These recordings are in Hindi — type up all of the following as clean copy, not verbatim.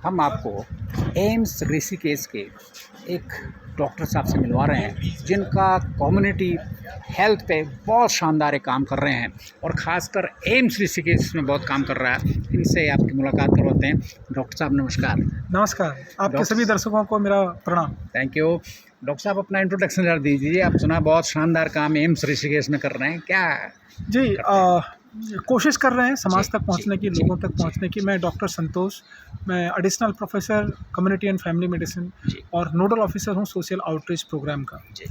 हम आपको एम्स ऋषिकेश के एक डॉक्टर साहब से मिलवा रहे हैं जिनका कम्युनिटी हेल्थ पे बहुत शानदार एक काम कर रहे हैं और ख़ासकर एम्स ऋषिकेश में बहुत काम कर रहा है। इनसे आपकी मुलाकात करवाते हैं। डॉक्टर साहब नमस्कार। नमस्कार, आपके सभी दर्शकों को मेरा प्रणाम। Thank you. डॉक्टर साहब अपना इंट्रोडक्शन जरा दीजिए। आप सुना बहुत शानदार काम एम्स ऋषिकेश में कर रहे हैं, क्या जी कोशिश कर रहे हैं समाज तक पहुंचने की, जी, लोगों तक पहुंचने की। मैं डॉक्टर संतोष, मैं additional professor community and family medicine जी और नोडल ऑफिसर हूं सोशल आउटरीच प्रोग्राम का। जी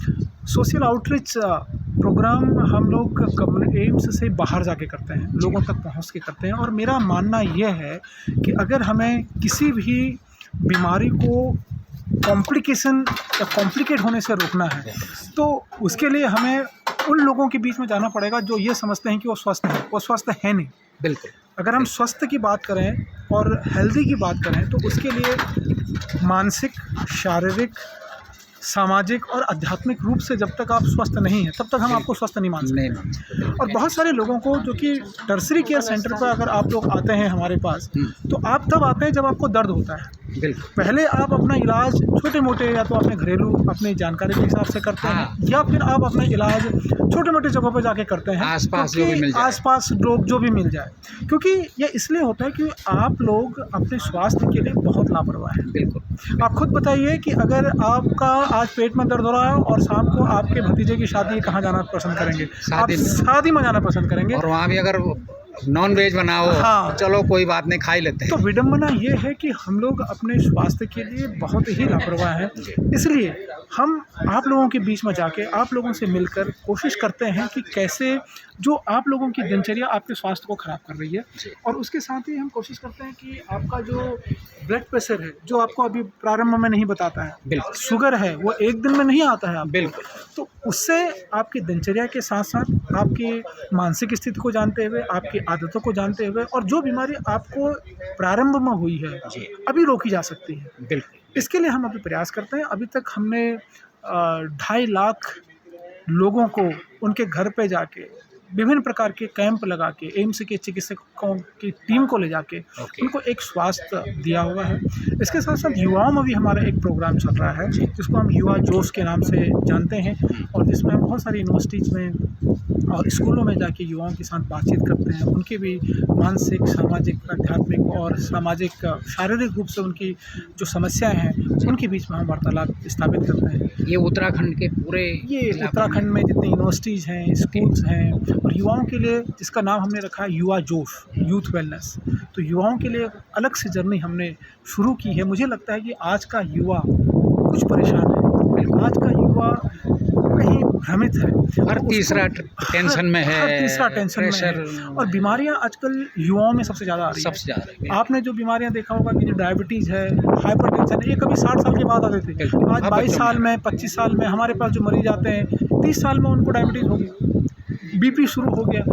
सोशल आउटरीच प्रोग्राम हम लोग एम्स से बाहर जाके करते हैं, लोगों तक पहुंच के करते हैं। और मेरा मानना यह है कि अगर हमें किसी भी बीमारी को कॉम्प्लिकेशन या कॉम्प्लिकेट होने से रोकना है तो उसके लिए हमें उन लोगों के बीच में जाना पड़ेगा जो ये समझते हैं कि वो स्वस्थ हैं। वो स्वस्थ है नहीं। बिल्कुल। अगर हम स्वस्थ की बात करें और हेल्दी की बात करें तो उसके लिए मानसिक, शारीरिक, सामाजिक और आध्यात्मिक रूप से जब तक आप स्वस्थ नहीं हैं तब तक हम आपको स्वस्थ नहीं मान सकते। नहीं। और बहुत सारे लोगों को जो कि टर्सरी केयर सेंटर पर अगर आप लोग आते हैं हमारे पास तो आप तब आते हैं जब आपको दर्द होता है। बिल्कुल। पहले आप अपना इलाज छोटे मोटे या तो अपने घरेलू अपनी जानकारी के हिसाब से करते हैं या फिर आप अपना इलाज छोटे मोटे जगहों पर जाके करते हैं, आसपास जो भी मिल जाए। आसपास लोग जो भी मिल जाए। क्योंकि ये इसलिए होता है कि आप लोग अपने स्वास्थ्य के लिए बहुत लापरवाह हैं। बिल्कुल। आप खुद बताइए कि अगर आपका आज पेट में दर्द हो रहा है और शाम को आपके भतीजे की शादी, कहाँ जाना पसंद करेंगे? आप शादी में जाना पसंद करेंगे। और वहाँ भी अगर नॉन वेज बनाओ, हाँ, चलो कोई बात नहीं, खा ही लेते हैं। तो विडंबना ये है कि हम लोग अपने स्वास्थ्य के लिए बहुत ही लापरवाह हैं। इसलिए हम आप लोगों के बीच में जाके आप लोगों से मिलकर कोशिश करते हैं कि कैसे जो आप लोगों की दिनचर्या आपके स्वास्थ्य को ख़राब कर रही है, और उसके साथ ही हम कोशिश करते हैं कि आपका जो ब्लड प्रेशर है जो आपको अभी प्रारंभ में नहीं बताता है, बिल्कुल। शुगर है वो एक दिन में नहीं आता है आपको। बिल्कुल। तो उससे आपकी दिनचर्या के साथ साथ आपकी मानसिक स्थिति को जानते हुए, आपकी आदतों को जानते हुए, और जो बीमारी आपको प्रारंभ में हुई है अभी रोकी जा सकती है। बिल्कुल। इसके लिए हम अभी प्रयास करते हैं। अभी तक हमने 2.5 लाख लोगों को उनके घर पे जाके विभिन्न प्रकार के कैंप लगा के एम्स के चिकित्सकों की टीम को ले जाके उनको एक स्वास्थ्य दिया हुआ है। इसके साथ साथ युवाओं में भी हमारा एक प्रोग्राम चल रहा है जिसको हम युवा जोश के नाम से जानते हैं, और जिसमें हम बहुत सारी यूनिवर्सिटीज़ में और स्कूलों में जाके युवाओं के साथ बातचीत करते हैं। उनके भी मानसिक, सामाजिक, आध्यात्मिक और सामाजिक, शारीरिक रूप से उनकी जो समस्याएं हैं उनके बीच में हम वार्तालाप स्थापित करते हैं। ये उत्तराखंड के पूरे उत्तराखंड में जितनी यूनिवर्सिटीज़ हैं, स्कूल्स हैं, और युवाओं के लिए जिसका नाम हमने रखा है युवा जोश, यूथ वेलनेस। तो युवाओं के लिए अलग से जर्नी हमने शुरू की है। मुझे लगता है कि आज का युवा कुछ परेशान है। आज का युवा कहीं भ्रमित है, हर तीसरा टेंशन में है, हर तीसरा टेंशन में है। और बीमारियां आजकल युवाओं में सबसे ज़्यादा आ रही है। सबसे ज़्यादा आपने जो बीमारियां देखा होगा कि जो डायबिटीज़ है, हाइपरटेंशन है, ये कभी 60 साल के बाद आते थे। आज 22 साल में, 25 साल में हमारे पास जो मरीज आते हैं 30 साल में उनको डायबिटीज़ हो गई, बीपी शुरू हो गया।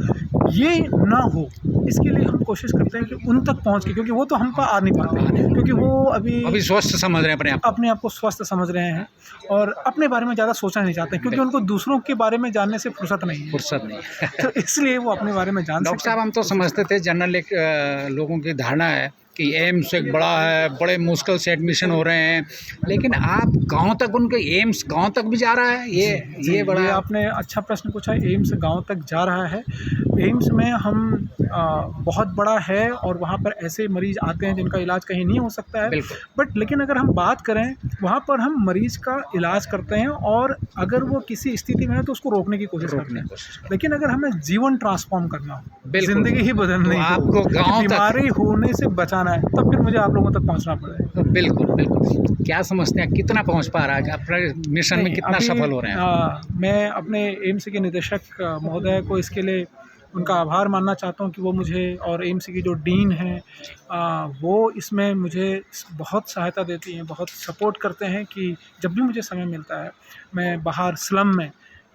ये ना हो इसके लिए हम कोशिश करते हैं कि उन तक पहुंच के, क्योंकि वो तो हम पर आ नहीं पाते क्योंकि वो अभी स्वस्थ समझ रहे हैं, अपने आप को स्वस्थ समझ रहे हैं और अपने बारे में ज़्यादा सोचना नहीं चाहते क्योंकि उनको दूसरों के बारे में जानने से फुर्सत नहीं है। तो इसलिए वो अपने बारे में जान। डॉक्टर साहब, हम तो समझते थे, जनरल एक लोगों की धारणा है कि एम्स एक बड़ा है, बड़े मुश्किल से एडमिशन हो रहे हैं, लेकिन आप गांव तक, उनके एम्स गांव तक भी जा रहा है। ये बड़ा आपने अच्छा प्रश्न पूछा। एम्स गांव तक जा रहा है। एम्स में हम बहुत बड़ा है और वहाँ पर ऐसे मरीज़ आते हैं जिनका इलाज कहीं नहीं हो सकता है, बट लेकिन अगर हम बात करें वहाँ पर हम मरीज़ का इलाज करते हैं और अगर वो किसी स्थिति में है तो उसको रोकने की कोशिश करते हैं। लेकिन अगर हमें जीवन ट्रांसफॉर्म करना हो, ज़िंदगी ही बदलनी हो, आपको बीमारी होने से बचाना है, तब फिर मुझे आप लोगों तक पहुँचना पड़ेगा। बिल्कुल। क्या समझते हैं कितना पहुँच पा रहा है, अपने मिशन में कितना सफल हो रहे हैं? मैं अपने एम्स के निदेशक महोदय को इसके लिए उनका आभार मानना चाहता हूँ कि वो मुझे, और एम्स की जो डीन हैं वो इसमें मुझे बहुत सहायता देती हैं, बहुत सपोर्ट करते हैं कि जब भी मुझे समय मिलता है मैं बाहर स्लम में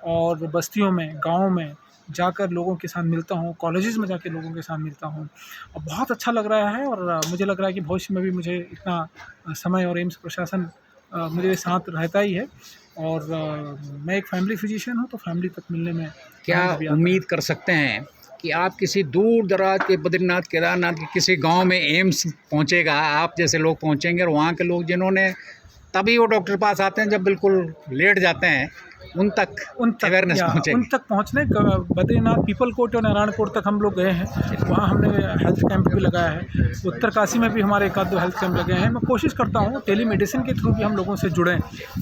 और बस्तियों में, गाँव में जाकर लोगों के साथ मिलता हूँ, कॉलेजेस में जाके लोगों के साथ मिलता हूँ और बहुत अच्छा लग रहा है। और मुझे लग रहा है कि भविष्य में भी मुझे इतना समय और एम्स प्रशासन मुझे साथ रहता ही है। और मैं एक फैमिली फिजिशियन हूँ, तो फैमिली तक मिलने में क्या उम्मीद कर सकते हैं कि आप किसी दूर दराज के बद्रीनाथ केदारनाथ के किसी गांव में एम्स पहुंचेगा, आप जैसे लोग पहुंचेंगे और वहाँ के लोग जिन्होंने तभी वो डॉक्टर के पास आते हैं जब बिल्कुल लेट जाते हैं, उन तक अवेयरनेस पहुँचेगी। उन तक पहुँचने बद्रीनाथ पीपलकोट और नारायणपुर तक हम लोग गए हैं, वहाँ हमने हेल्थ कैंप भी लगाया है। उत्तरकाशी में भी हमारे एक आध दो हेल्थ कैंप लगे हैं। मैं कोशिश करता हूँ टेली मेडिसिन के थ्रू भी हम लोगों से जुड़ें,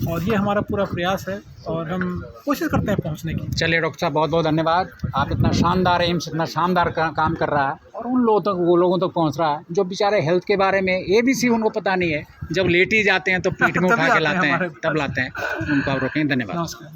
और ये हमारा पूरा प्रयास है और हम कोशिश करते हैं पहुँचने की। चलिए डॉक्टर साहब, बहुत बहुत धन्यवाद। आप इतना शानदार एम्स इतना शानदार काम कर रहा है और उन लोगों तक वो लोगों तक पहुंच रहा है जो बेचारे हेल्थ के बारे में ABC उनको पता नहीं है, जब लेट ही जाते हैं तो पीठ में उठा के लाते हैं, तब लाते हैं। उनको आप रोकें। धन्यवाद। नमस्कार।